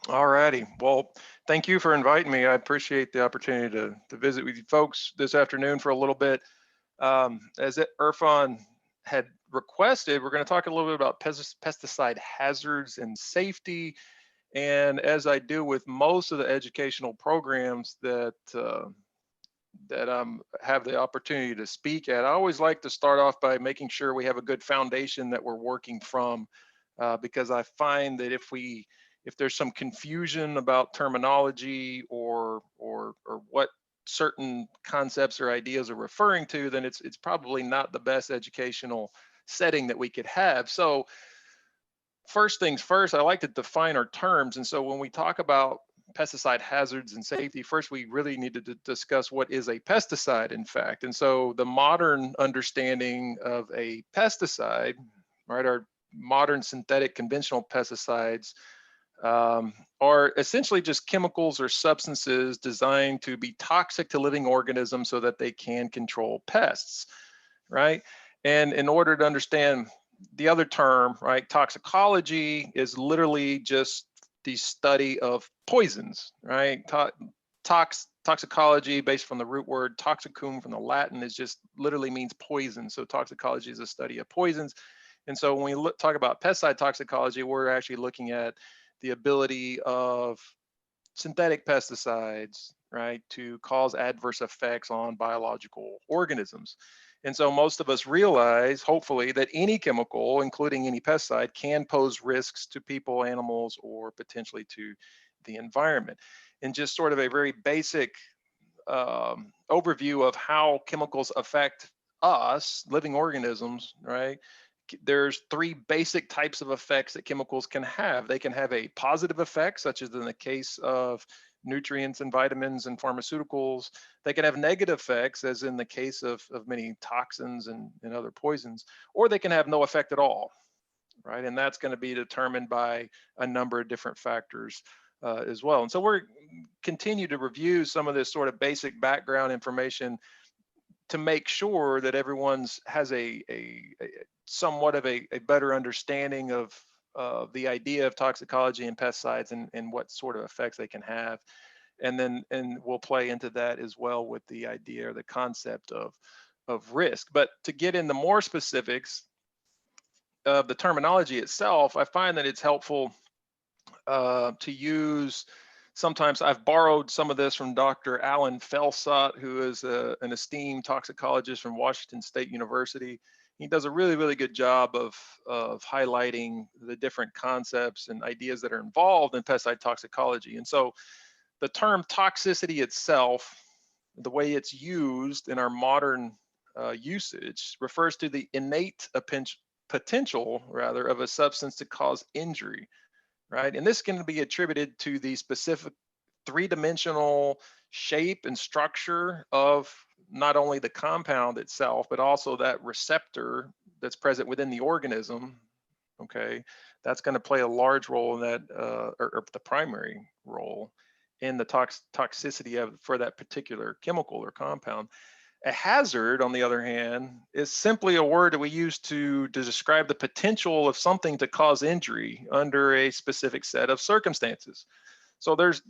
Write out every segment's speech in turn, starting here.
All righty. Well, thank you for inviting me. I appreciate the opportunity to visit with you folks this afternoon for a little bit. Irfan had requested, we're going to talk a little bit about pesticide hazards and safety. And as I do with most of the educational programs that have the opportunity to speak at, I always like to start off by making sure we have a good foundation that we're working from, because I find that if there's some confusion about terminology or what certain concepts or ideas are referring to, then it's probably not the best educational setting that we could have. So first things first, I like to define our terms. And so when we talk about pesticide hazards and safety, first we really need to discuss what is a pesticide, in fact. And so the modern understanding of a pesticide, right, our modern synthetic conventional pesticides are essentially just chemicals or substances designed to be toxic to living organisms so that they can control pests, right? And in order to understand the other term, right, toxicology is literally just the study of poisons, right? Toxicology, based from the root word toxicum from the Latin, is just literally means poison. So toxicology is a study of poisons. And so when we talk about pesticide toxicology, we're actually looking at the ability of synthetic pesticides, right, to cause adverse effects on biological organisms. And so most of us realize, hopefully, that any chemical, including any pesticide, can pose risks to people, animals, or potentially to the environment. And just sort of a very basic overview of how chemicals affect us, living organisms, right? There's three basic types of effects that chemicals can have. They can have a positive effect, such as in the case of nutrients and vitamins and pharmaceuticals. They can have negative effects, as in the case of many toxins and other poisons, or they can have no effect at all, right? And that's going to be determined by a number of different factors as well. And so we're continue to review some of this sort of basic background information to make sure that everyone's has a somewhat of a better understanding of the idea of toxicology and pesticides and what sort of effects they can have. And we'll play into that as well with the idea or the concept of risk. But to get into more specifics of the terminology itself, I find that it's helpful to use. Sometimes I've borrowed some of this from Dr. Alan Felsot, who is an esteemed toxicologist from Washington State University. He does a really, really good job of highlighting the different concepts and ideas that are involved in pesticide toxicology. And so the term toxicity itself, the way it's used in our modern usage, refers to the innate potential, rather, of a substance to cause injury, right? And this can be attributed to the specific three-dimensional shape and structure of not only the compound itself, but also that receptor that's present within the organism. Okay, that's going to play a large role in that, or the primary role in the toxicity for that particular chemical or compound. A hazard, on the other hand, is simply a word that we use to describe the potential of something to cause injury under a specific set of circumstances. So there's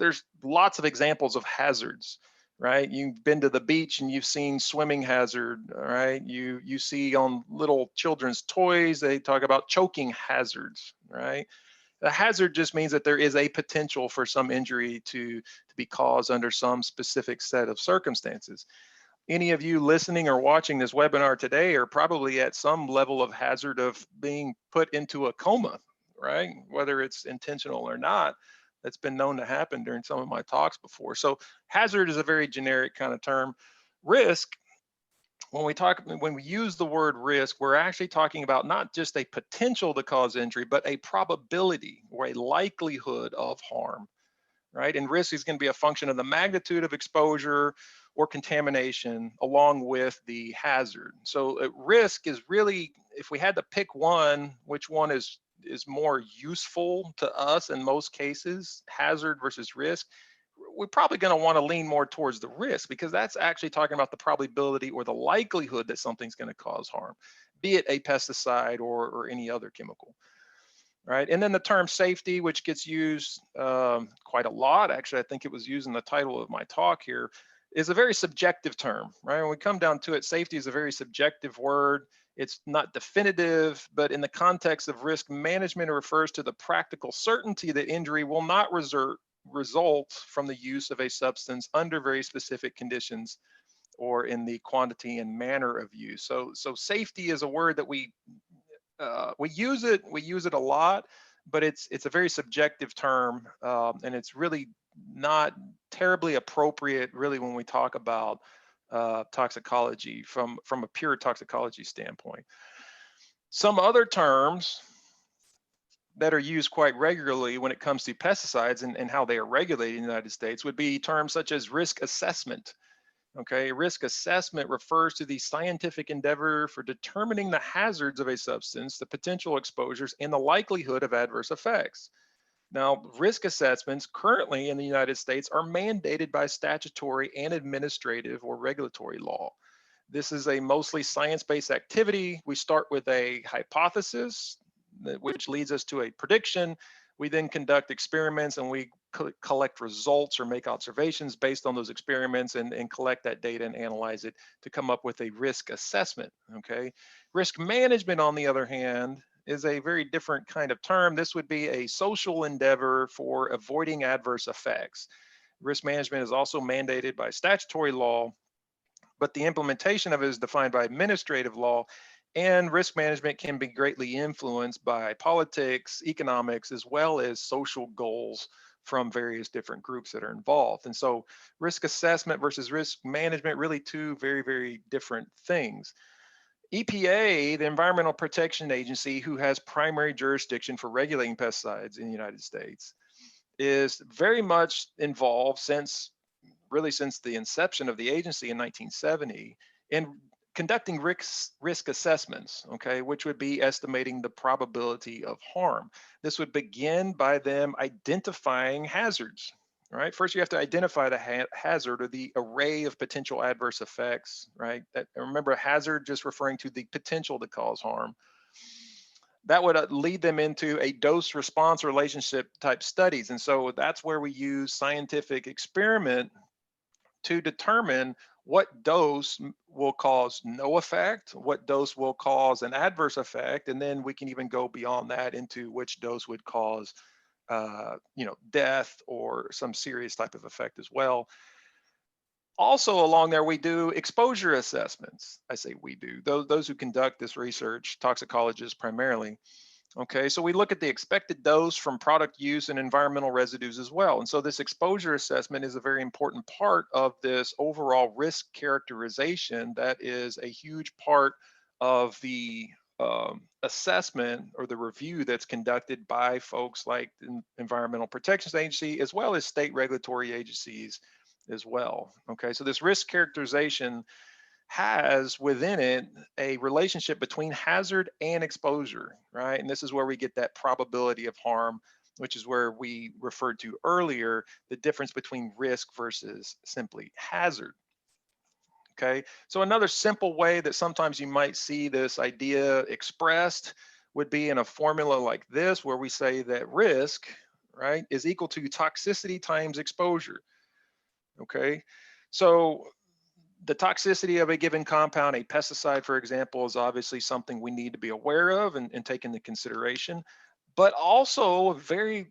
lots of examples of hazards, right? You've been to the beach and you've seen swimming hazard, right? You see on little children's toys, they talk about choking hazards, right? A hazard just means that there is a potential for some injury to be caused under some specific set of circumstances. Any of you listening or watching this webinar today are probably at some level of hazard of being put into a coma, right? Whether it's intentional or not, that's been known to happen during some of my talks before. So hazard is a very generic kind of term. Risk, when we use the word risk, we're actually talking about not just a potential to cause injury, but a probability or a likelihood of harm, right? And risk is going to be a function of the magnitude of exposure or contamination along with the hazard. So risk is really, if we had to pick one, which one is more useful to us in most cases, hazard versus risk, we're probably going to want to lean more towards the risk, because that's actually talking about the probability or the likelihood that something's going to cause harm, be it a pesticide or any other chemical. right? And then the term safety, which gets used quite a lot. Actually, I think it was used in the title of my talk here, is a very subjective term, right? When we come down to it, safety is a very subjective word. It's not definitive, but in the context of risk management, it refers to the practical certainty that injury will not result from the use of a substance under very specific conditions or in the quantity and manner of use. So safety is a word that we use it a lot, but it's a very subjective term, and it's really not terribly appropriate really when we talk about toxicology from a pure toxicology standpoint. Some other terms that are used quite regularly when it comes to pesticides and how they are regulated in the United States would be terms such as risk assessment. Okay, risk assessment refers to the scientific endeavor for determining the hazards of a substance, the potential exposures, and the likelihood of adverse effects. Now, risk assessments currently in the United States are mandated by statutory and administrative or regulatory law. This is a mostly science-based activity. We start with a hypothesis, which leads us to a prediction. We then conduct experiments and we collect results or make observations based on those experiments and collect that data and analyze it to come up with a risk assessment, okay? Risk management, on the other hand, is a very different kind of term. This would be a social endeavor for avoiding adverse effects. Risk management is also mandated by statutory law, but the implementation of it is defined by administrative law, and risk management can be greatly influenced by politics, economics, as well as social goals from various different groups that are involved. And so risk assessment versus risk management, really two very, very different things. EPA, the Environmental Protection Agency, who has primary jurisdiction for regulating pesticides in the United States, is very much involved since the inception of the agency in 1970 in conducting risk assessments, okay, which would be estimating the probability of harm. This would begin by them identifying hazards, right? First, you have to identify the hazard or the array of potential adverse effects, right? Remember, a hazard just referring to the potential to cause harm. That would lead them into a dose response relationship type studies. And so that's where we use scientific experiment to determine what dose will cause no effect, what dose will cause an adverse effect, and then we can even go beyond that into which dose would cause, death or some serious type of effect as well. Also along there, we do exposure assessments. I say we do, those who conduct this research, toxicologists primarily. Okay, so we look at the expected dose from product use and environmental residues as well. And so this exposure assessment is a very important part of this overall risk characterization that is a huge part of the assessment or the review that's conducted by folks like the Environmental Protection Agency, as well as state regulatory agencies as well. Okay, so this risk characterization has within it a relationship between hazard and exposure, right? And this is where we get that probability of harm, which is where we referred to earlier, the difference between risk versus simply hazard. Okay, so another simple way that sometimes you might see this idea expressed would be in a formula like this, where we say that risk, right, is equal to toxicity times exposure. Okay, so the toxicity of a given compound, a pesticide, for example, is obviously something we need to be aware of and take into consideration. But also very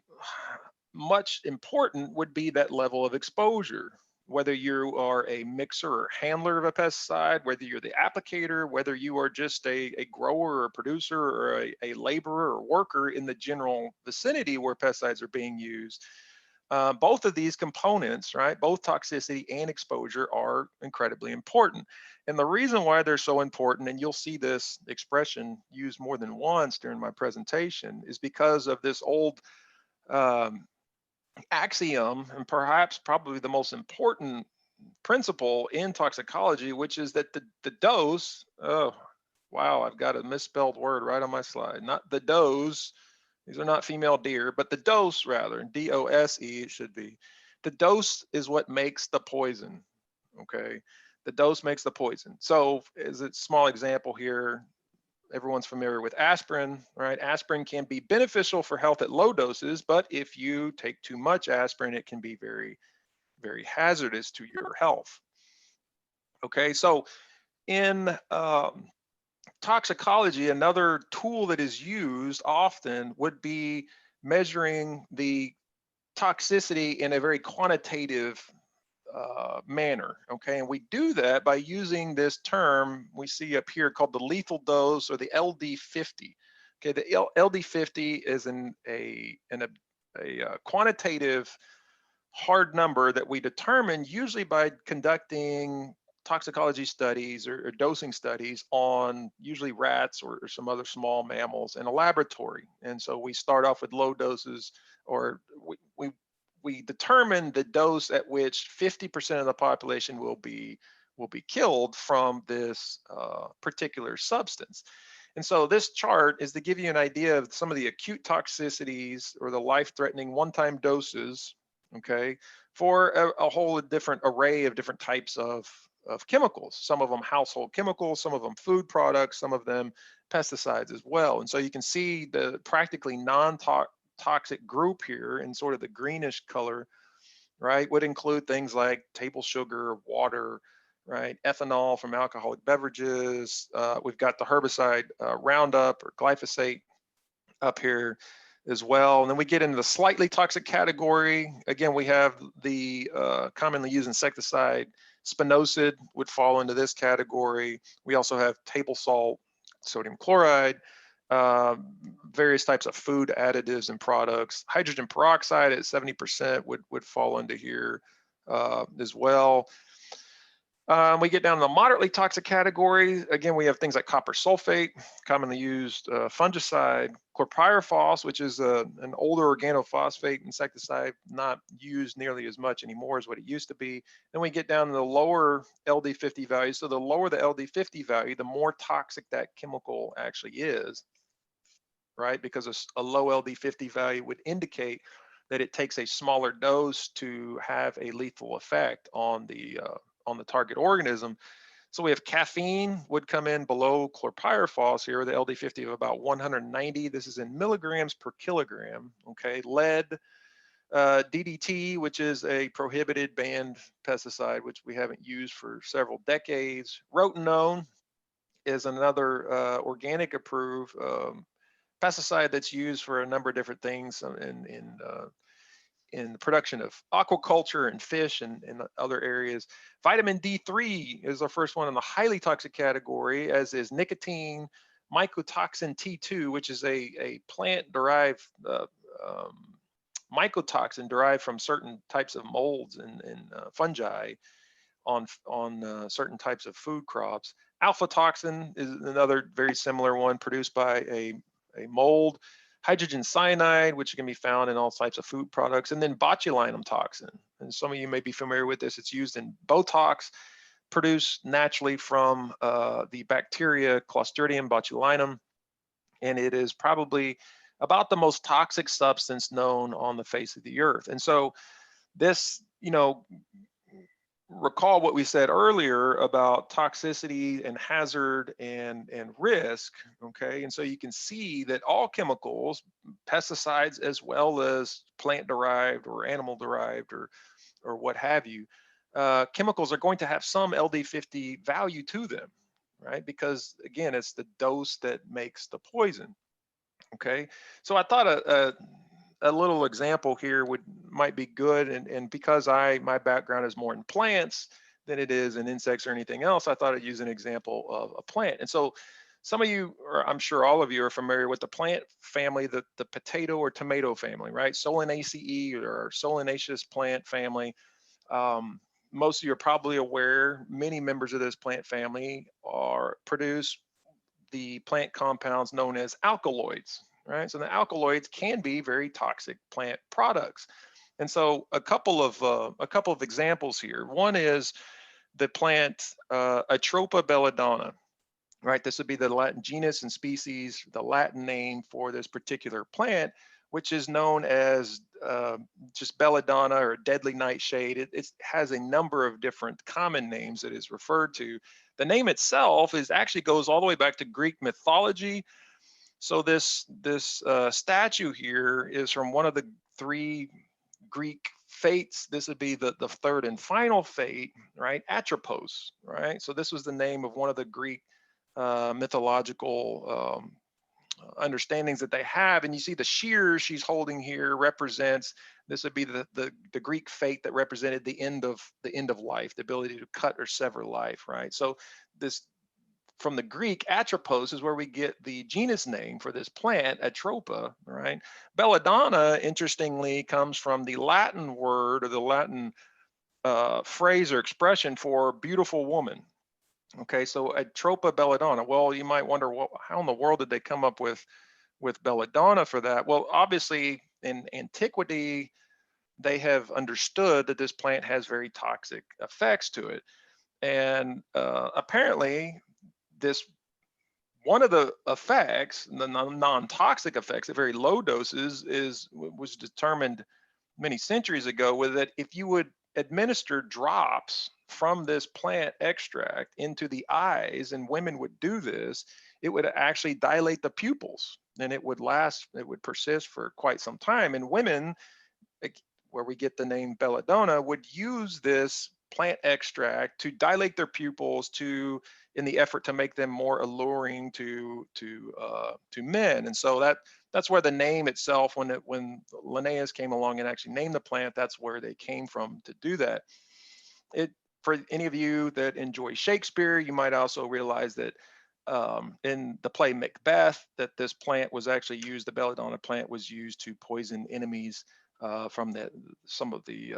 much important would be that level of exposure, whether you are a mixer or handler of a pesticide, whether you're the applicator, whether you are just a grower or a producer or a laborer or worker in the general vicinity where pesticides are being used. Both of these components, right, both toxicity and exposure are incredibly important. And the reason why they're so important, and you'll see this expression used more than once during my presentation, is because of this old axiom, and perhaps probably the most important principle in toxicology, which is that the dose, oh, wow, I've got a misspelled word right on my slide, not the dose. These are not female deer, but the dose rather, D-O-S-E it should be. The dose is what makes the poison, okay? The dose makes the poison. So as a small example here, everyone's familiar with aspirin, right? Aspirin can be beneficial for health at low doses, but if you take too much aspirin, it can be very, very hazardous to your health. Okay, so in toxicology, another tool that is used often would be measuring the toxicity in a very quantitative manner. Okay, and we do that by using this term we see up here called the lethal dose, or the LD50. Okay, the LD50 is a quantitative hard number that we determine usually by conducting toxicology studies or dosing studies on usually rats or some other small mammals in a laboratory. And so we start off with low doses, or we determine the dose at which 50% of the population will be killed from this particular substance. And so this chart is to give you an idea of some of the acute toxicities or the life-threatening one-time doses, okay, for a whole different array of different types of chemicals. Some of them household chemicals, some of them food products, some of them pesticides as well. And so you can see the practically non-toxic group here in sort of the greenish color, right, would include things like table sugar, water, right, ethanol from alcoholic beverages. We've got the herbicide Roundup or glyphosate up here as well. And then we get into the slightly toxic category. Again, we have the commonly used insecticide spinosad would fall into this category. We also have table salt, sodium chloride, various types of food additives and products. Hydrogen peroxide at 70% would fall into here as well. We get down to the moderately toxic category. Again, we have things like copper sulfate, commonly used fungicide, chlorpyrifos, which is an older organophosphate insecticide, not used nearly as much anymore as what it used to be. Then we get down to the lower LD50 value. So the lower the LD50 value, the more toxic that chemical actually is, right? Because a low LD50 value would indicate that it takes a smaller dose to have a lethal effect on the target organism. So we have caffeine would come in below chlorpyrifos here, the LD50 of about 190. This is in milligrams per kilogram. Okay, lead, DDT, which is a prohibited banned pesticide, which we haven't used for several decades. Rotenone is another organic approved pesticide that's used for a number of different things in the production of aquaculture and fish and other areas. Vitamin D3 is our first one in the highly toxic category, as is nicotine, mycotoxin T2, which is a plant-derived mycotoxin derived from certain types of molds and fungi on certain types of food crops. Alpha toxin is another very similar one produced by a mold. Hydrogen cyanide, which can be found in all types of food products, and then botulinum toxin. And some of you may be familiar with this. It's used in Botox, produced naturally from the bacteria Clostridium botulinum, and it is probably about the most toxic substance known on the face of the earth. And so this, recall what we said earlier about toxicity and hazard and risk, okay? And so you can see that all chemicals, pesticides as well as plant-derived or animal-derived or what have you, chemicals are going to have some LD50 value to them, right? Because again, it's the dose that makes the poison, okay? So I thought a little example here might be good, and because my background is more in plants than it is in insects or anything else, I thought I'd use an example of a plant. And so some of you, or I'm sure all of you, are familiar with the plant family, the potato or tomato family, right? Solanaceae or Solanaceous plant family. Most of you are probably aware many members of this plant family produce the plant compounds known as alkaloids, right? So the alkaloids can be very toxic plant products. And so a couple of examples here. One is the plant Atropa Belladonna, right? This would be the Latin genus and species, the Latin name for this particular plant, which is known as just belladonna or deadly nightshade. It has a number of different common names that is referred to, The name itself is actually goes all the way back to Greek mythology. So this statue here is from one of the three Greek fates. This would be the third and final fate, right? Atropos, right? So this was the name of one of the Greek mythological understandings that they have. And you see the shears she's holding here represents, this would be the Greek fate that represented the end of life, the ability to cut or sever life, right? So this, from the Greek, atropos is where we get the genus name for this plant, Atropa, right? Belladonna, interestingly, comes from the Latin word, or the Latin phrase or expression for beautiful woman. Okay, so Atropa Belladonna. Well, you might wonder, well, how in the world did they come up with belladonna for that? Well, obviously in antiquity, they have understood that this plant has very toxic effects to it. And apparently this, one of the effects, the non-toxic effects at very low doses was determined many centuries ago, was that if you would administer drops from this plant extract into the eyes, and women would do this, it would actually dilate the pupils, and it would last, it would persist for quite some time. And women, where we get the name belladonna, would use this plant extract to dilate their pupils, to, in the effort to make them more alluring to men. And so that's where the name itself, when Linnaeus came along and actually named the plant, that's where they came from to do that. For any of you that enjoy Shakespeare, you might also realize that in the play Macbeth, that this plant was actually used, the belladonna plant was used to poison enemies from some of the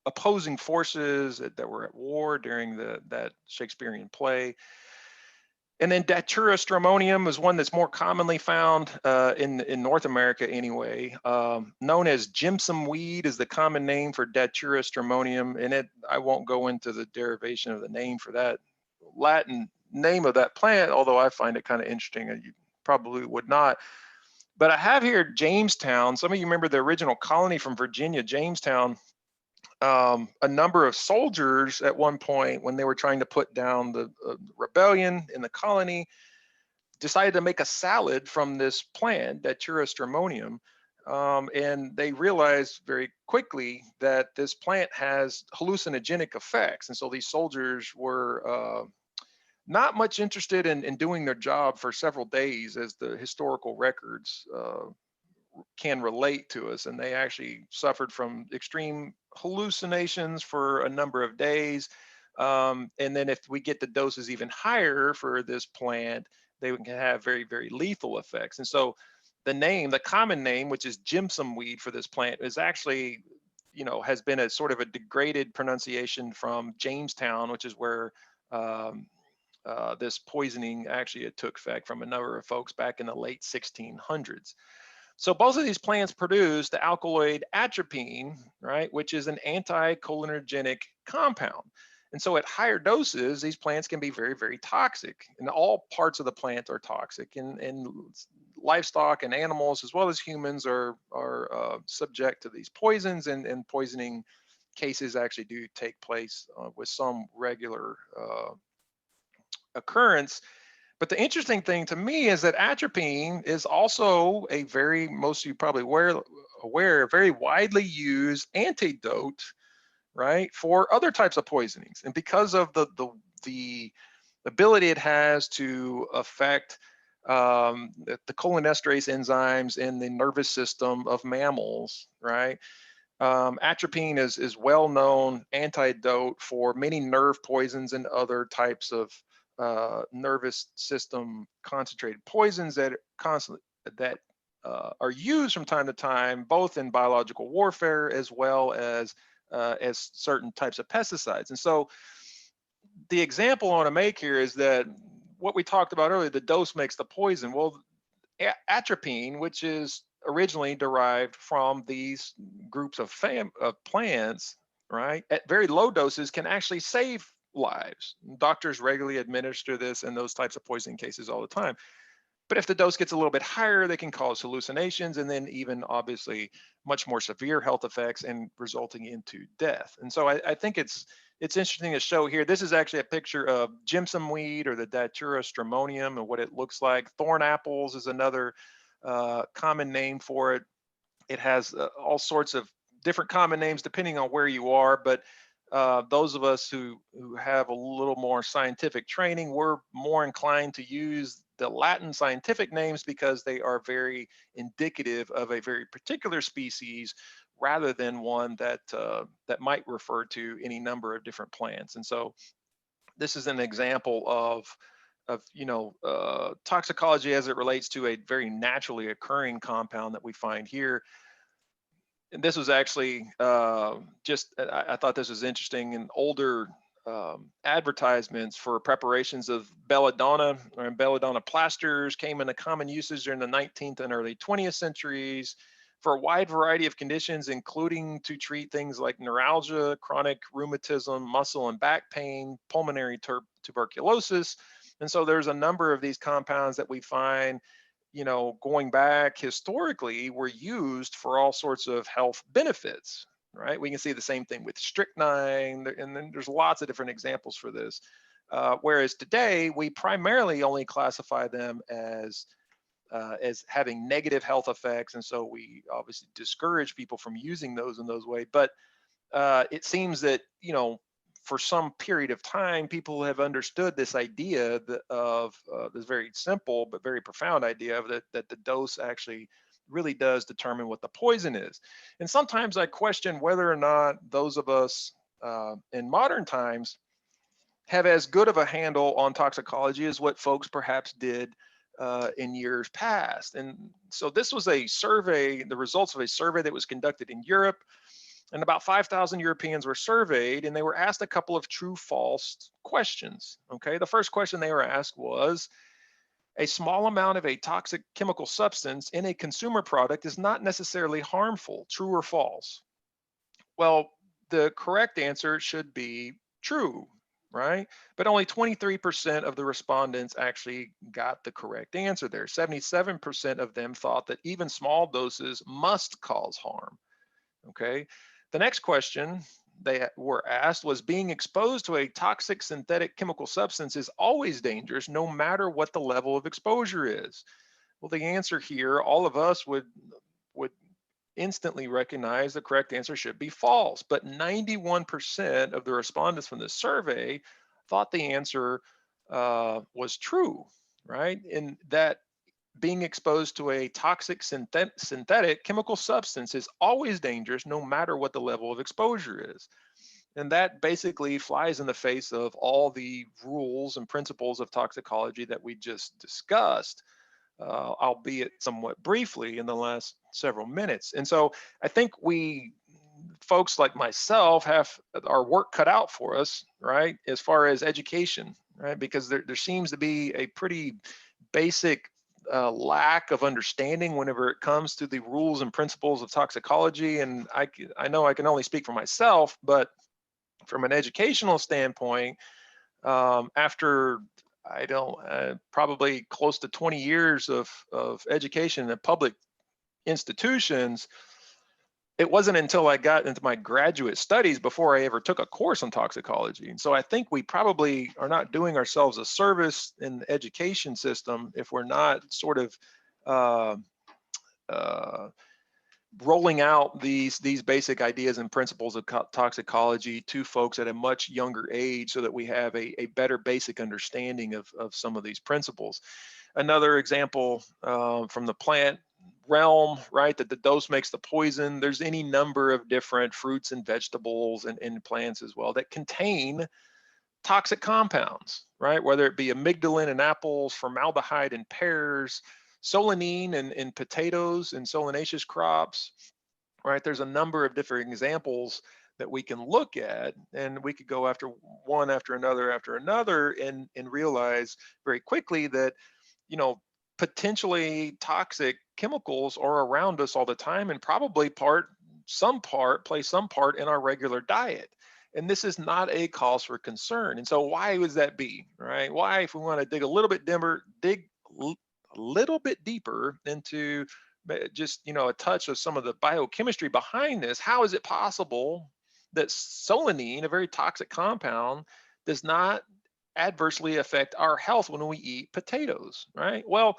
opposing forces that were at war during that Shakespearean play. And then Datura stramonium is one that's more commonly found in North America anyway. Known as gypsum weed is the common name for Datura stramonium. And I won't go into the derivation of the name for that Latin name of that plant, although I find it kind of interesting. You probably would not. But I have here Jamestown. Some of you remember the original colony from Virginia, Jamestown. A number of soldiers at one point, when they were trying to put down the rebellion in the colony, decided to make a salad from this plant, Datura stramonium, and they realized very quickly that this plant has hallucinogenic effects. And so these soldiers were not much interested in doing their job for several days, as the historical records can relate to us, and they actually suffered from extreme hallucinations for a number of days. And then if we get the doses even higher for this plant, they can have very, very lethal effects. And so the name, the common name, which is gypsum weed for this plant, is actually, has been a sort of a degraded pronunciation from Jamestown, which is where this poisoning actually took effect from a number of folks back in the late 1600s. So both of these plants produce the alkaloid atropine, right, which is an anticholinergic compound. And so at higher doses, these plants can be very, very toxic. And all parts of the plant are toxic. And livestock and animals, as well as humans, are subject to these poisons. And poisoning cases actually do take place with some regular occurrence. But the interesting thing to me is that atropine is also a very, most of you probably aware, very widely used antidote, right, for other types of poisonings. And because of the ability it has to affect the cholinesterase enzymes in the nervous system of mammals, right, atropine is well-known antidote for many nerve poisons and other types of nervous system concentrated poisons that are used from time to time, both in biological warfare as well as certain types of pesticides. And so the example I want to make here is that what we talked about earlier, the dose makes the poison. Well, atropine, which is originally derived from these groups of plants, right, at very low doses can actually save lives. Doctors regularly administer this in those types of poisoning cases all the time. But if the dose gets a little bit higher, they can cause hallucinations, and then even obviously much more severe health effects and resulting into death. And so I think it's it's interesting to show here. This is actually a picture of gypsum weed, or the Datura stramonium, and what it looks like. Thorn apples is another common name for it. It has all sorts of different common names depending on where you are, but those of us who have a little more scientific training, we're more inclined to use the Latin scientific names because they are very indicative of a very particular species, rather than one that that might refer to any number of different plants. And so this is an example of toxicology as it relates to a very naturally occurring compound that we find here. And this was actually I thought this was interesting. In older advertisements for preparations of belladonna or belladonna plasters came into common usage during the 19th and early 20th centuries for a wide variety of conditions, including to treat things like neuralgia, chronic rheumatism, muscle and back pain, pulmonary tuberculosis. And so there's a number of these compounds that we find, going back historically, were used for all sorts of health benefits, right? We can see the same thing with strychnine, and then there's lots of different examples for this. Whereas today, we primarily only classify them as having negative health effects, and so we obviously discourage people from using those in those ways. But it seems that, for some period of time, people have understood this idea of this very simple but very profound idea of that the dose actually really does determine what the poison is. And sometimes I question whether or not those of us in modern times have as good of a handle on toxicology as what folks perhaps did in years past. And so this was a survey, the results of a survey that was conducted in Europe. And about 5,000 Europeans were surveyed, and they were asked a couple of true-false questions. Okay, the first question they were asked was, a small amount of a toxic chemical substance in a consumer product is not necessarily harmful, true or false? Well, the correct answer should be true, right? But only 23% of the respondents actually got the correct answer there. 77% of them thought that even small doses must cause harm. Okay. The next question they were asked was, being exposed to a toxic synthetic chemical substance is always dangerous, no matter what the level of exposure is. Well, the answer here, all of us would instantly recognize the correct answer should be false. But 91% of the respondents from this survey thought the answer was true, right? And that being exposed to a toxic synthetic chemical substance is always dangerous, no matter what the level of exposure is. And that basically flies in the face of all the rules and principles of toxicology that we just discussed, albeit somewhat briefly in the last several minutes. And so I think folks like myself, have our work cut out for us, right, as far as education, right? Because there seems to be a pretty basic lack of understanding whenever it comes to the rules and principles of toxicology. And I know I can only speak for myself, but from an educational standpoint, after probably close to 20 years of education in public institutions, it wasn't until I got into my graduate studies before I ever took a course on toxicology. And so I think we probably are not doing ourselves a service in the education system if we're not sort of rolling out these basic ideas and principles of toxicology to folks at a much younger age, so that we have a better basic understanding of some of these principles. Another example from the plant realm, right, that the dose makes the poison. There's any number of different fruits and vegetables and plants as well that contain toxic compounds, right? Whether it be amygdalin in apples, formaldehyde in pears, solanine in potatoes and solanaceous crops, right? There's a number of different examples that we can look at, and we could go after one after another and realize very quickly that, potentially toxic chemicals are around us all the time, and probably play some part in our regular diet. And this is not a cause for concern. And so why would that be, right? Why, if we want to dig a little bit deeper into just, a touch of some of the biochemistry behind this, how is it possible that solanine, a very toxic compound, does not adversely affect our health when we eat potatoes, right? Well,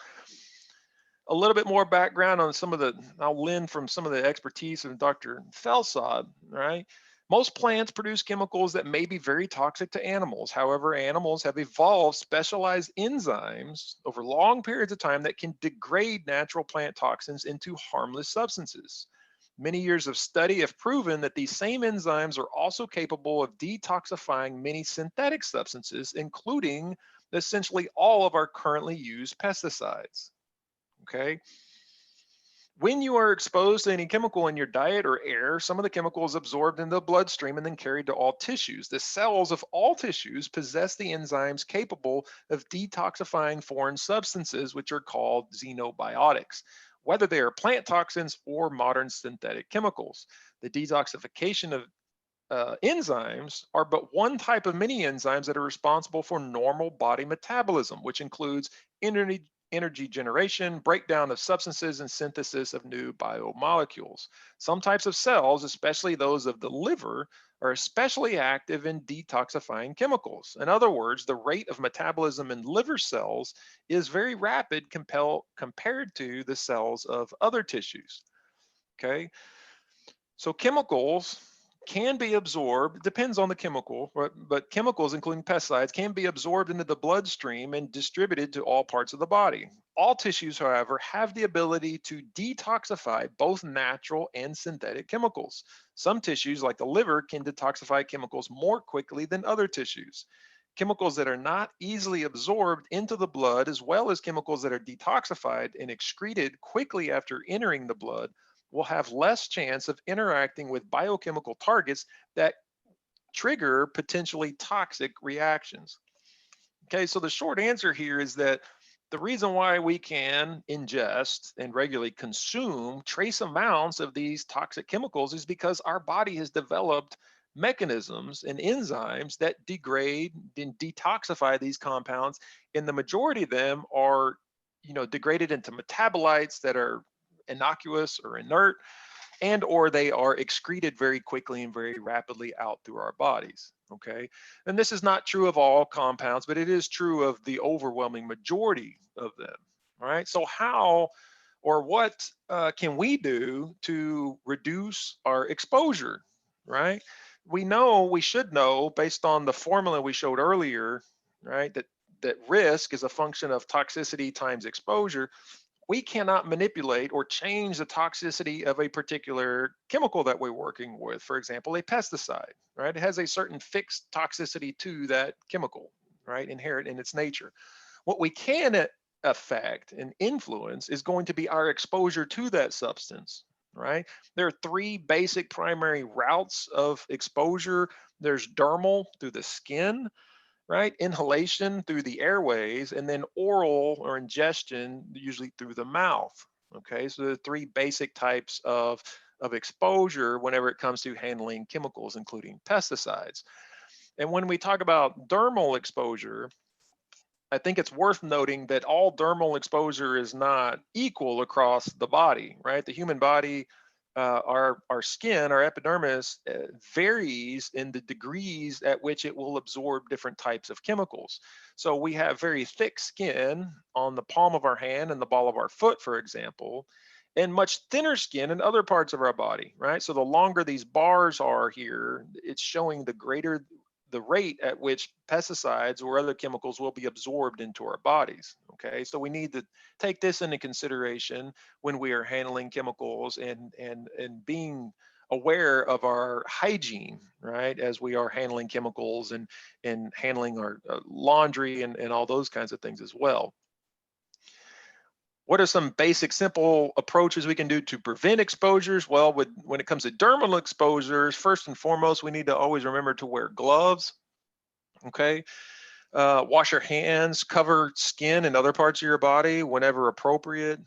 a little bit more background on some of the, I'll lend from some of the expertise of Dr. Felsad, right? Most plants produce chemicals that may be very toxic to animals. However, animals have evolved specialized enzymes over long periods of time that can degrade natural plant toxins into harmless substances. Many years of study have proven that these same enzymes are also capable of detoxifying many synthetic substances, including essentially all of our currently used pesticides. Okay. When you are exposed to any chemical in your diet or air, some of the chemical is absorbed in the bloodstream and then carried to all tissues. The cells of all tissues possess the enzymes capable of detoxifying foreign substances, which are called xenobiotics, whether they are plant toxins or modern synthetic chemicals. The detoxification of enzymes are but one type of many enzymes that are responsible for normal body metabolism, which includes energy generation, breakdown of substances, and synthesis of new biomolecules. Some types of cells, especially those of the liver, are especially active in detoxifying chemicals. In other words, the rate of metabolism in liver cells is very rapid compared to the cells of other tissues. Okay, so chemicals can be absorbed, depends on the chemical, but chemicals, including pesticides, can be absorbed into the bloodstream and distributed to all parts of the body. All tissues, however, have the ability to detoxify both natural and synthetic chemicals. Some tissues, like the liver, can detoxify chemicals more quickly than other tissues. Chemicals that are not easily absorbed into the blood, as well as chemicals that are detoxified and excreted quickly after entering the blood, will have less chance of interacting with biochemical targets that trigger potentially toxic reactions. Okay, so the short answer here is that the reason why we can ingest and regularly consume trace amounts of these toxic chemicals is because our body has developed mechanisms and enzymes that degrade and detoxify these compounds, and the majority of them are, degraded into metabolites that are innocuous or inert, and or they are excreted very quickly and very rapidly out through our bodies. Okay, and this is not true of all compounds, but it is true of the overwhelming majority of them. All right, so how or what can we do to reduce our exposure? Right, we should know based on the formula we showed earlier, right, that risk is a function of toxicity times exposure. We cannot manipulate or change the toxicity of a particular chemical that we're working with. For example, a pesticide, right? It has a certain fixed toxicity to that chemical, right? Inherent in its nature. What we can affect and influence is going to be our exposure to that substance, right? There are three basic primary routes of exposure. There's dermal, through the skin, right? Inhalation through the airways, and then oral or ingestion, usually through the mouth. Okay, so the three basic types of exposure whenever it comes to handling chemicals, including pesticides. And when we talk about dermal exposure, I think it's worth noting that all dermal exposure is not equal across the body, right? The human body, our skin, our epidermis, varies in the degrees at which it will absorb different types of chemicals. So we have very thick skin on the palm of our hand and the ball of our foot, for example, and much thinner skin in other parts of our body, right? So the longer these bars are here, it's showing the greater the rate at which pesticides or other chemicals will be absorbed into our bodies. Okay, so we need to take this into consideration when we are handling chemicals and being aware of our hygiene, right, as we are handling chemicals and handling our laundry and all those kinds of things as well. What are some basic, simple approaches we can do to prevent exposures? Well, when it comes to dermal exposures, first and foremost, we need to always remember to wear gloves. Okay, wash your hands, cover skin and other parts of your body whenever appropriate.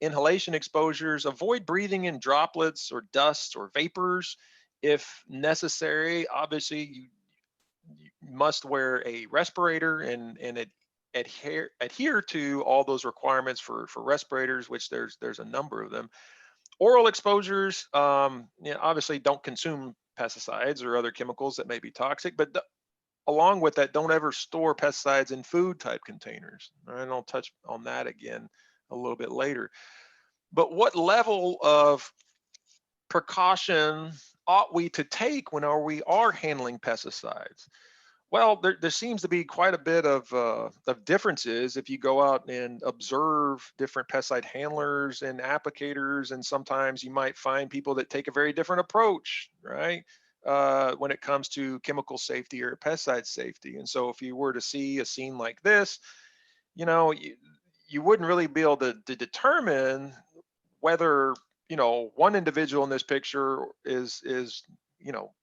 Inhalation exposures, avoid breathing in droplets or dust or vapors if necessary. Obviously, you must wear a respirator and adhere to all those requirements for respirators, which there's a number of them. Oral exposures, obviously don't consume pesticides or other chemicals that may be toxic, but along with that, don't ever store pesticides in food type containers. All right, and I'll touch on that again a little bit later. But what level of precaution ought we to take when we are handling pesticides? Well, there seems to be quite a bit of differences if you go out and observe different pesticide handlers and applicators, and sometimes you might find people that take a very different approach, right? When it comes to chemical safety or pesticide safety. And so if you were to see a scene like this, you know, you wouldn't really be able to determine whether, you know, one individual in this picture is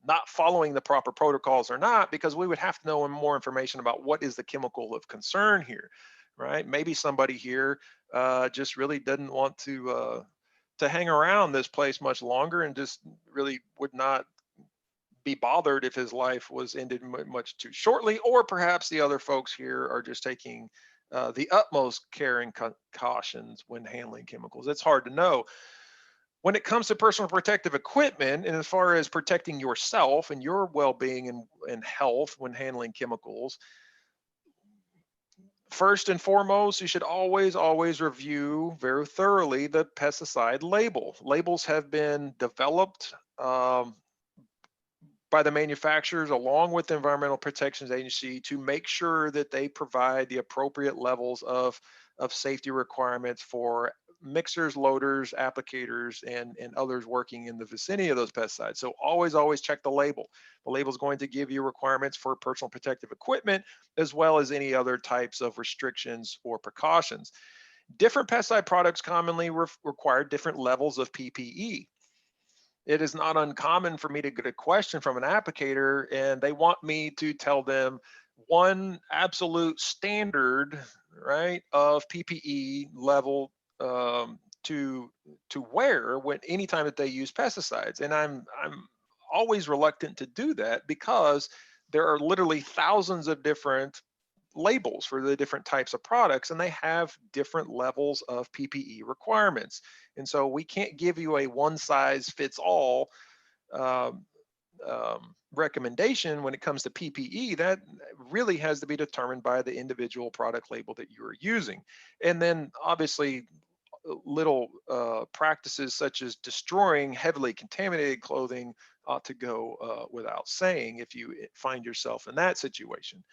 not following the proper protocols or not, because we would have to know more information about what is the chemical of concern here, right? Maybe somebody here just really didn't want to hang around this place much longer and just really would not be bothered if his life was ended much too shortly, or perhaps the other folks here are just taking the utmost care and cautions when handling chemicals. It's hard to know. When it comes to personal protective equipment, and as far as protecting yourself and your well-being and health when handling chemicals, first and foremost, you should always review very thoroughly the pesticide label. Labels have been developed by the manufacturers along with the Environmental Protection Agency to make sure that they provide the appropriate levels of safety requirements for mixers, loaders, applicators, and others working in the vicinity of those pesticides. So always check the label. The label is going to give you requirements for personal protective equipment, as well as any other types of restrictions or precautions. Different pesticide products commonly require different levels of PPE. It is not uncommon for me to get a question from an applicator and they want me to tell them one absolute standard, right, of PPE level to wear when anytime that they use pesticides. And I'm always reluctant to do that because there are literally thousands of different labels for the different types of products, and they have different levels of PPE requirements. And so we can't give you a one size fits all um, recommendation when it comes to PPE. That really has to be determined by the individual product label that you are using. And then obviously little practices such as destroying heavily contaminated clothing ought to go without saying if you find yourself in that situation.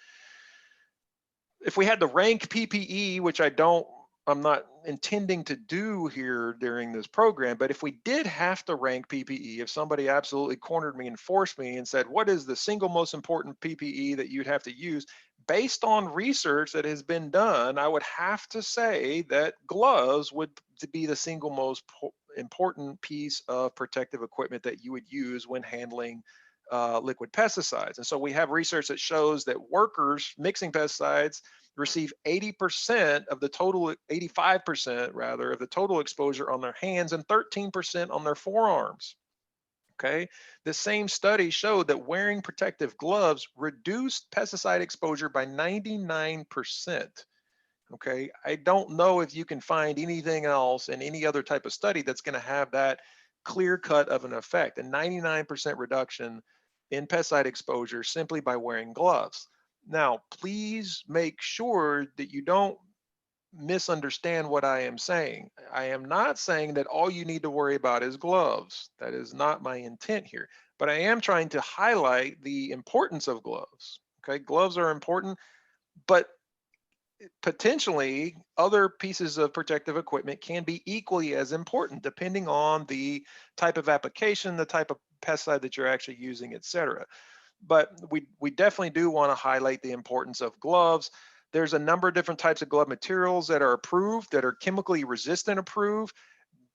If we had to rank PPE, which I'm not intending to do here during this program, but if we did have to rank PPE, if somebody absolutely cornered me and forced me and said, what is the single most important PPE that you'd have to use? Based on research that has been done, I would have to say that gloves would be the single most important piece of protective equipment that you would use when handling liquid pesticides. And so we have research that shows that workers mixing pesticides receive 80% of the total, 85% rather, of the total exposure on their hands and 13% on their forearms. Okay, the same study showed that wearing protective gloves reduced pesticide exposure by 99%. Okay, I don't know if you can find anything else in any other type of study that's going to have that clear cut of an effect, a 99% reduction in pesticide exposure simply by wearing gloves. Now, please make sure that you don't misunderstand what I am saying. I am not saying that all you need to worry about is gloves. That is not my intent here. But I am trying to highlight the importance of gloves. Okay, gloves are important, but potentially other pieces of protective equipment can be equally as important depending on the type of application, the type of pesticide that you're actually using, etc. But we definitely do want to highlight the importance of gloves. There's a number of different types of glove materials that are approved, that are chemically resistant approved,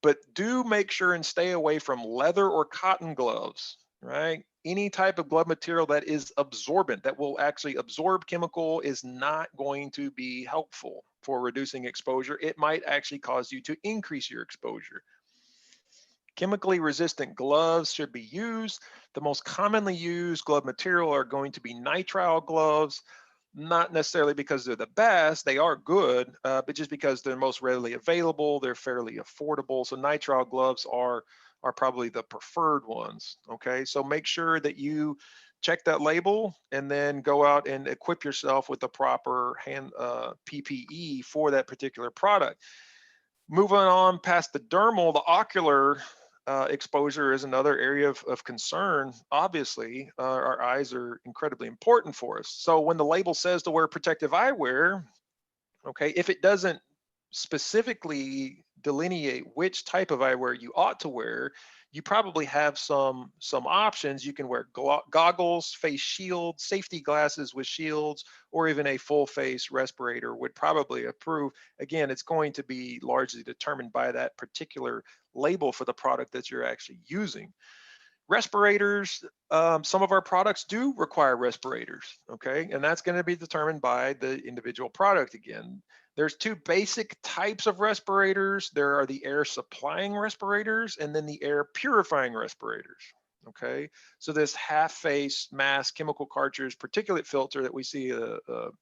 but do make sure and stay away from leather or cotton gloves, right? Any type of glove material that is absorbent, that will actually absorb chemical, is not going to be helpful for reducing exposure. It might actually cause you to increase your exposure. Chemically resistant gloves should be used. The most commonly used glove material are going to be nitrile gloves, not necessarily because they're the best, they are good, but just because they're most readily available, they're fairly affordable. So nitrile gloves are are probably the preferred ones. Okay, so make sure that you check that label and then go out and equip yourself with the proper hand PPE for that particular product. Moving on past the dermal, the ocular exposure is another area of concern. Obviously, our eyes are incredibly important for us. So when the label says to wear protective eyewear, okay, if it doesn't specifically delineate which type of eyewear you ought to wear, you probably have some options. You can wear goggles, face shield, safety glasses with shields, or even a full face respirator would probably approve. Again, it's going to be largely determined by that particular label for the product that you're actually using. Respirators, some of our products do require respirators, okay? And that's going to be determined by the individual product again. There's two basic types of respirators. There are the air supplying respirators and then the air purifying respirators, okay? So this half face mask chemical cartridge particulate filter that we see a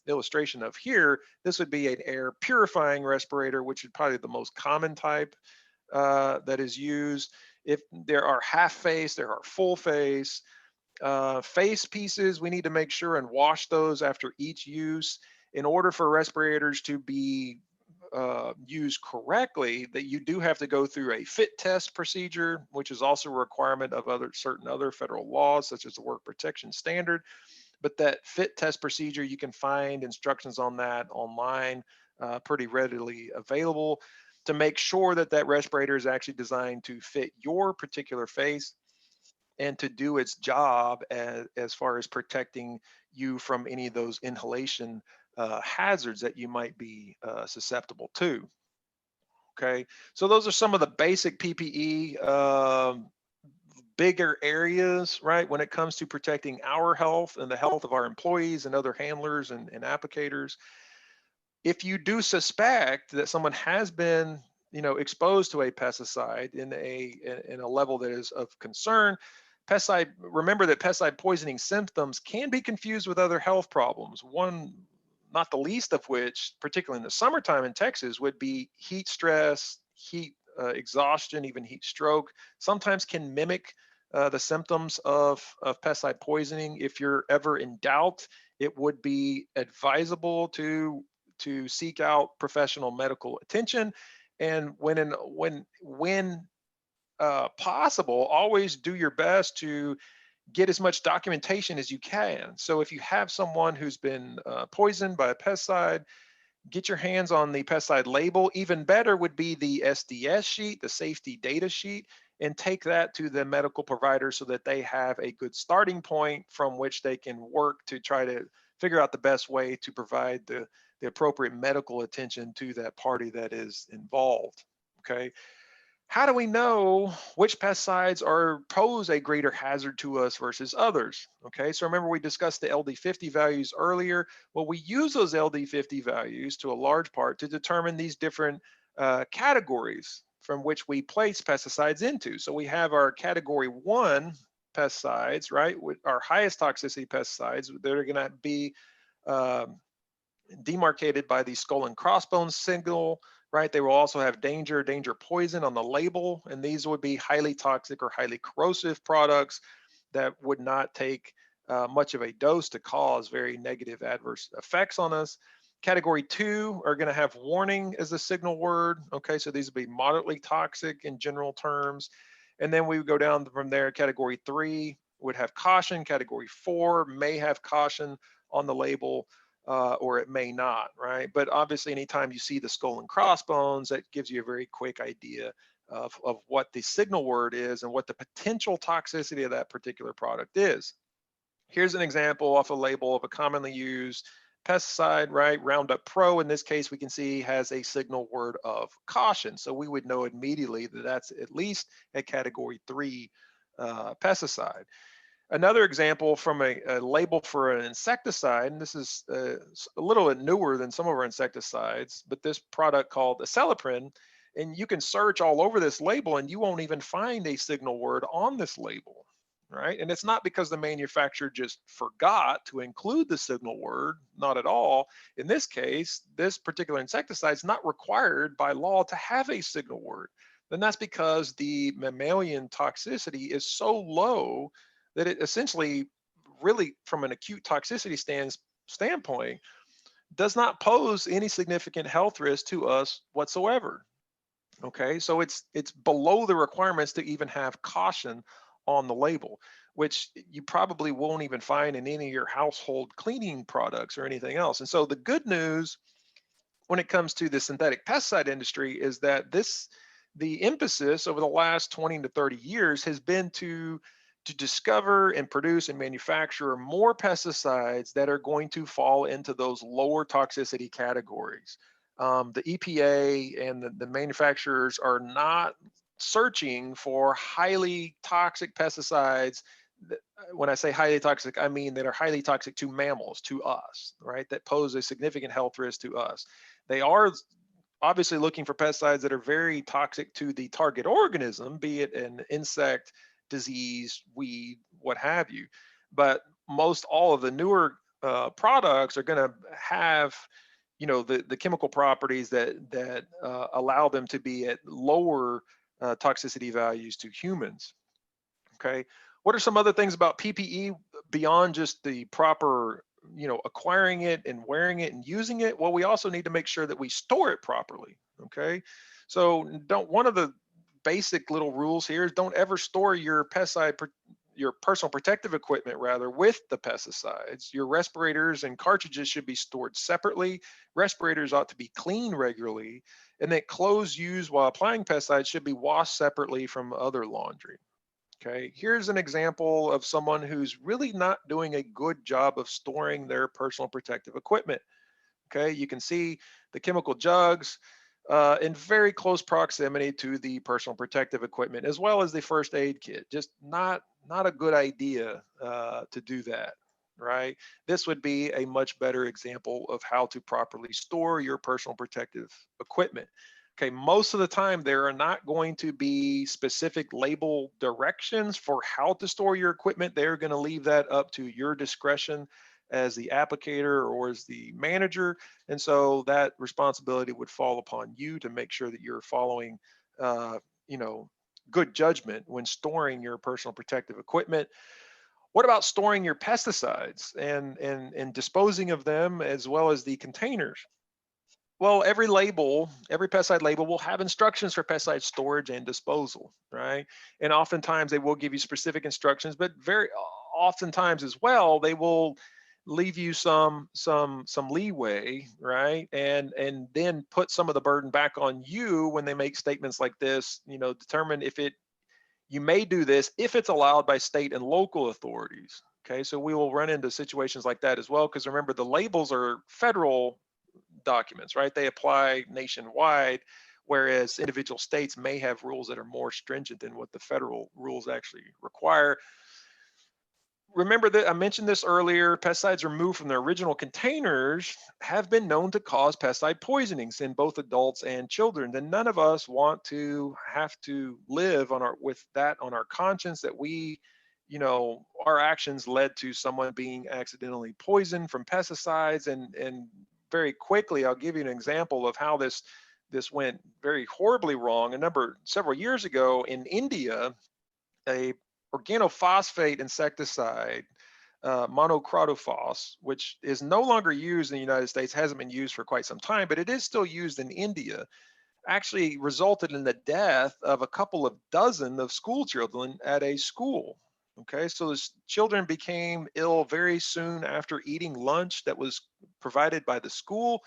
illustration of here, this would be an air purifying respirator, which is probably the most common type that is used. If there are half face, there are full face. Face pieces, we need to make sure and wash those after each use. In order for respirators to be used correctly, that you do have to go through a fit test procedure, which is also a requirement of certain other federal laws, such as the Work Protection Standard. But that fit test procedure, you can find instructions on that online, pretty readily available, to make sure that that respirator is actually designed to fit your particular face and to do its job as far as protecting you from any of those inhalation hazards that you might be susceptible to. Okay, so those are some of the basic PPE, bigger areas, right, when it comes to protecting our health and the health of our employees and other handlers and applicators. If you do suspect that someone has been, exposed to a pesticide in a level that is of concern, remember that pesticide poisoning symptoms can be confused with other health problems. One, not the least of which, particularly in the summertime in Texas, would be heat stress, heat exhaustion, even heat stroke. Sometimes can mimic the symptoms of pesticide poisoning. If you're ever in doubt, it would be advisable to seek out professional medical attention, and when possible, always do your best to get as much documentation as you can. So if you have someone who's been poisoned by a pesticide, get your hands on the pesticide label. Even better would be the SDS sheet, the safety data sheet, and take that to the medical provider so that they have a good starting point from which they can work to try to figure out the best way to provide the appropriate medical attention to that party that is involved. Okay. How do we know which pesticides pose a greater hazard to us versus others? Okay, so remember we discussed the LD50 values earlier. Well, we use those LD50 values to a large part to determine these different categories from which we place pesticides into. So we have our category 1 pesticides, right, with our highest toxicity pesticides that are going to be demarcated by the skull and crossbones signal, right? They will also have danger poison on the label, and these would be highly toxic or highly corrosive products that would not take much of a dose to cause very negative adverse effects on us. Category 2 are going to have warning as the signal word. Okay, so these would be moderately toxic in general terms. And then we would go down from there. Category 3 would have caution. Category 4 may have caution on the label, or it may not, right? But obviously, anytime you see the skull and crossbones, that gives you a very quick idea of what the signal word is and what the potential toxicity of that particular product is. Here's an example off a label of a commonly used pesticide, right? Roundup Pro, in this case, we can see has a signal word of caution. So we would know immediately that that's at least a category 3 pesticide. Another example from a label for an insecticide, and this is a little bit newer than some of our insecticides, but this product called acelepryn, and you can search all over this label and you won't even find a signal word on this label, right? And it's not because the manufacturer just forgot to include the signal word, not at all. In this case, this particular insecticide is not required by law to have a signal word. then that's because the mammalian toxicity is so low that it essentially, really, from an acute toxicity standpoint, does not pose any significant health risk to us whatsoever. Okay, so it's below the requirements to even have caution on the label, which you probably won't even find in any of your household cleaning products or anything else. And so the good news when it comes to the synthetic pesticide industry is that the emphasis over the last 20 to 30 years has been to discover and produce and manufacture more pesticides that are going to fall into those lower toxicity categories. The EPA and the manufacturers are not searching for highly toxic pesticides. When I say highly toxic, I mean that are highly toxic to mammals, to us, right? That pose a significant health risk to us. They are obviously looking for pesticides that are very toxic to the target organism, be it an insect, disease, weed, what have you. But most all of the newer products are going to have, the chemical properties that allow them to be at lower toxicity values to humans. Okay. What are some other things about PPE beyond just the proper, acquiring it and wearing it and using it? Well, we also need to make sure that we store it properly. Okay. So one of the basic little rules here is don't ever store your your personal protective equipment rather with the pesticides. Your respirators and cartridges should be stored separately. Respirators ought to be cleaned regularly, and that clothes used while applying pesticides should be washed separately from other laundry. Okay, here's an example of someone who's really not doing a good job of storing their personal protective equipment. Okay, you can see the chemical jugs in very close proximity to the personal protective equipment, as well as the first aid kit. Just not a good idea to do that, right? This would be a much better example of how to properly store your personal protective equipment. Okay, most of the time there are not going to be specific label directions for how to store your equipment. They're going to leave that up to your discretion as the applicator or as the manager. And so that responsibility would fall upon you to make sure that you're following, you know, good judgment when storing your personal protective equipment. What about storing your pesticides and disposing of them, as well as the containers? Well, every pesticide label will have instructions for pesticide storage and disposal, right? And oftentimes they will give you specific instructions, but very oftentimes as well, they will leave you some leeway, right? And then put some of the burden back on you when they make statements like this, determine if you may do this if it's allowed by state and local authorities. Okay, so we will run into situations like that as well, because remember, the labels are federal documents, right? They apply nationwide, whereas individual states may have rules that are more stringent than what the federal rules actually require. Remember that I mentioned this earlier, pesticides removed from their original containers have been known to cause pesticide poisonings in both adults and children. And none of us want to have to live with that on our conscience, that our actions led to someone being accidentally poisoned from pesticides. And very quickly, I'll give you an example of how this went very horribly wrong. Several years ago in India, a organophosphate insecticide, monocrotophos, which is no longer used in the United States, hasn't been used for quite some time, but it is still used in India, actually resulted in the death of a couple of dozen of school children at a school. Okay, so the children became ill very soon after eating lunch that was provided by the school.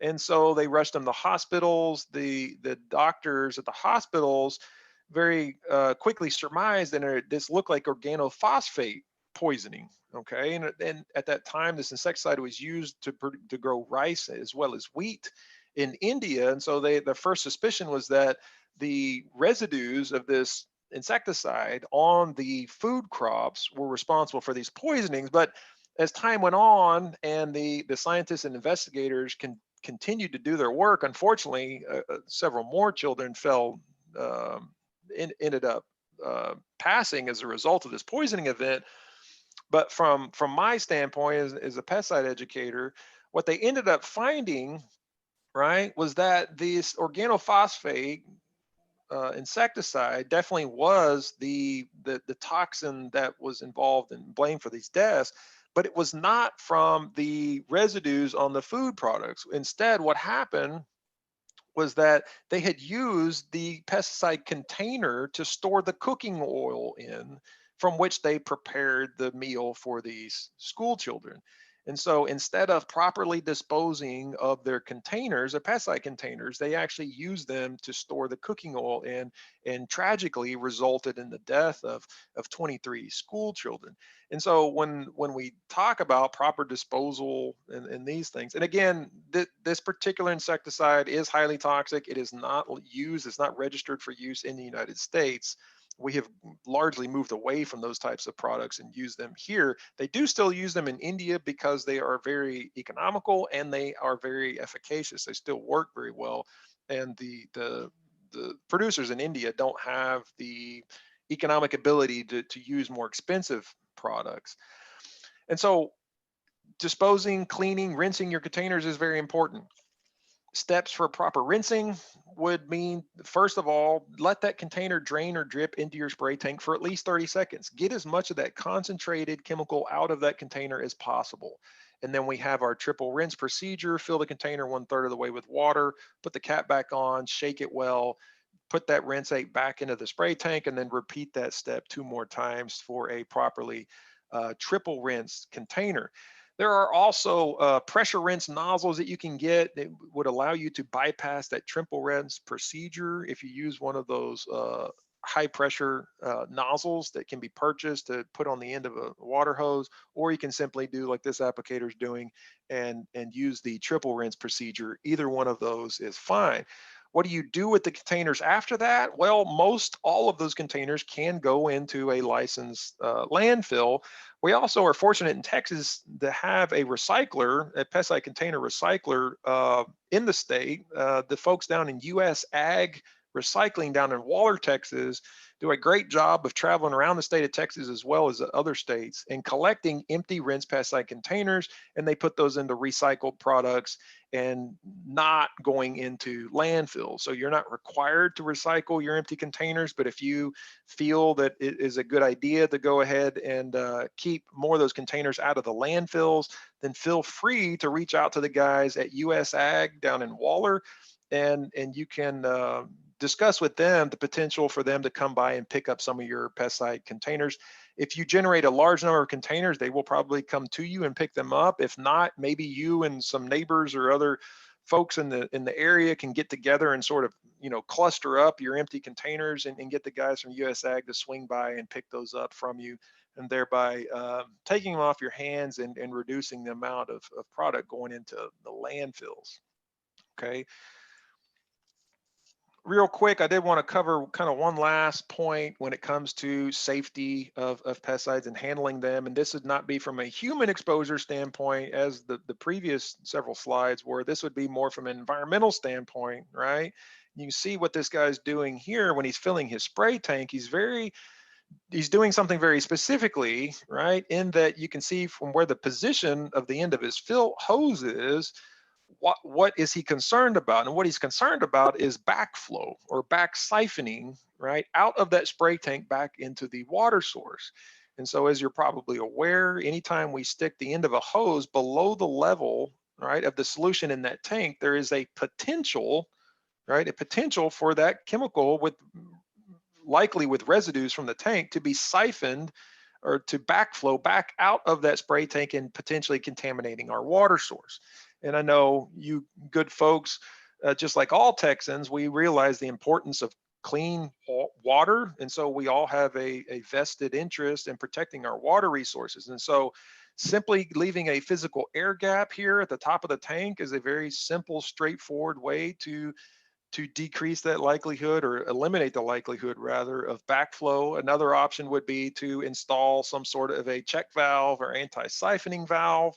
And so they rushed them to hospitals. The doctors at the hospitals very quickly surmised that this looked like organophosphate poisoning. Okay, and at that time, this insecticide was used to grow rice as well as wheat in India. And so the first suspicion was that the residues of this insecticide on the food crops were responsible for these poisonings. But as time went on and the scientists and investigators continued to do their work, unfortunately, several more children ended up passing as a result of this poisoning event. But from my standpoint as a pesticide educator, what they ended up finding, right, was that this organophosphate insecticide definitely was the toxin that was involved and blamed for these deaths, but it was not from the residues on the food products. Instead, what happened was that they had used the pesticide container to store the cooking oil in, from which they prepared the meal for these school children. And so instead of properly disposing of their containers, their pesticide containers, they actually used them to store the cooking oil in, and tragically resulted in the death of 23 school children. And so when we talk about proper disposal and these things, and again, this particular insecticide is highly toxic. It is not used, it's not registered for use in the United States. We have largely moved away from those types of products and use them here. They do still use them in India because they are very economical and they are very efficacious. They still work very well. And the producers in India don't have the economic ability to use more expensive products. And so disposing, cleaning, rinsing your containers is very important. Steps for proper rinsing would mean, first of all, let that container drain or drip into your spray tank for at least 30 seconds. Get as much of that concentrated chemical out of that container as possible. And then we have our triple rinse procedure. Fill the container 1/3 of the way with water, put the cap back on, shake it well, put that rinsate back into the spray tank, and then repeat that step 2 more times for a properly triple rinsed container. There are also pressure rinse nozzles that you can get that would allow you to bypass that triple rinse procedure if you use one of those high pressure nozzles that can be purchased to put on the end of a water hose, or you can simply do like this applicator is doing and use the triple rinse procedure. Either one of those is fine. What do you do with the containers after that? Well, most all of those containers can go into a licensed landfill. We also are fortunate in Texas to have a recycler, a pesticide container recycler in the state. The folks down in US Ag Recycling down in Waller, Texas, do a great job of traveling around the state of Texas as well as other states and collecting empty rinse pesticide containers, and they put those into recycled products and not going into landfills. So you're not required to recycle your empty containers, but if you feel that it is a good idea to go ahead and keep more of those containers out of the landfills, then feel free to reach out to the guys at US Ag down in Waller, and you can discuss with them the potential for them to come by and pick up some of your pesticide containers. If you generate a large number of containers, they will probably come to you and pick them up. If not, maybe you and some neighbors or other folks in the area can get together and sort of, cluster up your empty containers and get the guys from US Ag to swing by and pick those up from you, and thereby taking them off your hands and reducing the amount of product going into the landfills. Okay. Real quick, I did want to cover kind of one last point when it comes to safety of pesticides and handling them. And this would not be from a human exposure standpoint as the previous several slides were. This would be more from an environmental standpoint, right? You can see what this guy's doing here when he's filling his spray tank. He's doing something very specifically, right? In that you can see from where the position of the end of his fill hose is, what is he concerned about? And what he's concerned about is backflow or back siphoning, right, out of that spray tank back into the water source. And so, as you're probably aware, anytime we stick the end of a hose below the level, right, of the solution in that tank, there is a potential, right, a potential for that chemical likely with residues from the tank to be siphoned or to backflow back out of that spray tank and potentially contaminating our water source. And I know you good folks, just like all Texans, we realize the importance of clean water. And so we all have a vested interest in protecting our water resources. And so simply leaving a physical air gap here at the top of the tank is a very simple, straightforward way to decrease that likelihood or eliminate the likelihood rather of backflow. Another option would be to install some sort of a check valve or anti-siphoning valve.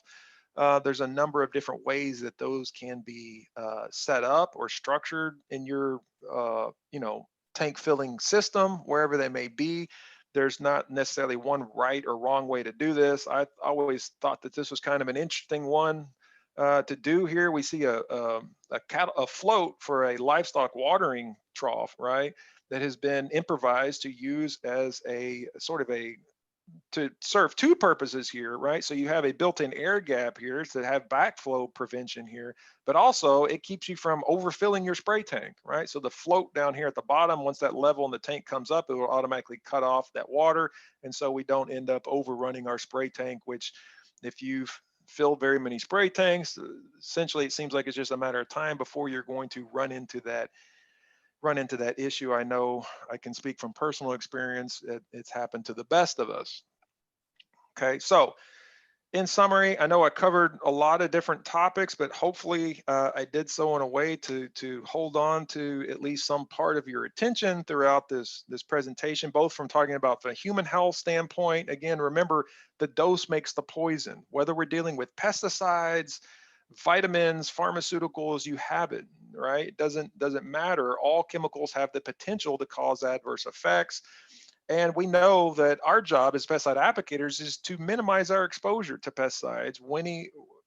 There's a number of different ways that those can be set up or structured in your tank filling system, wherever they may be. There's not necessarily one right or wrong way to do this. I always thought that this was kind of an interesting one to do here. We see a float for a livestock watering trough, right? that has been improvised to use as a sort of a to serve two purposes here, right? So you have a built-in air gap here to have backflow prevention here, but also it keeps you from overfilling your spray tank, right? So the float down here at the bottom, once that level in the tank comes up, it will automatically cut off that water. And so we don't end up overrunning our spray tank, which if you've filled very many spray tanks, essentially it seems like it's just a matter of time before you're going to run into that issue. I know I can speak from personal experience. It's happened to the best of us. Okay, so in summary, I know I covered a lot of different topics, but hopefully I did so in a way to hold on to at least some part of your attention throughout this presentation, both from talking about the human health standpoint. Again, remember, the dose makes the poison. Whether we're dealing with pesticides, vitamins, pharmaceuticals, you have it, right? It doesn't matter. All chemicals have the potential to cause adverse effects. And we know that our job as pesticide applicators is to minimize our exposure to pesticides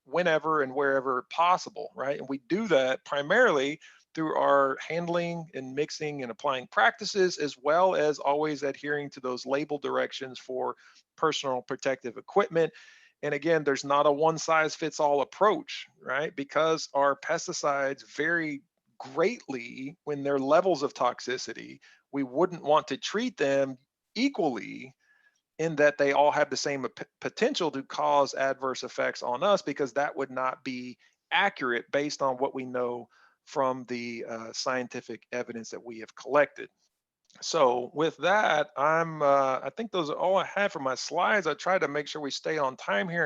whenever and wherever possible, right? And we do that primarily through our handling and mixing and applying practices, as well as always adhering to those label directions for personal protective equipment. And again, there's not a one size fits all approach, right? Because our pesticides vary greatly when their levels of toxicity. We wouldn't want to treat them equally in that they all have the same potential to cause adverse effects on us, because that would not be accurate based on what we know from the scientific evidence that we have collected. So with that, I think those are all I have for my slides. I tried to make sure we stay on time here.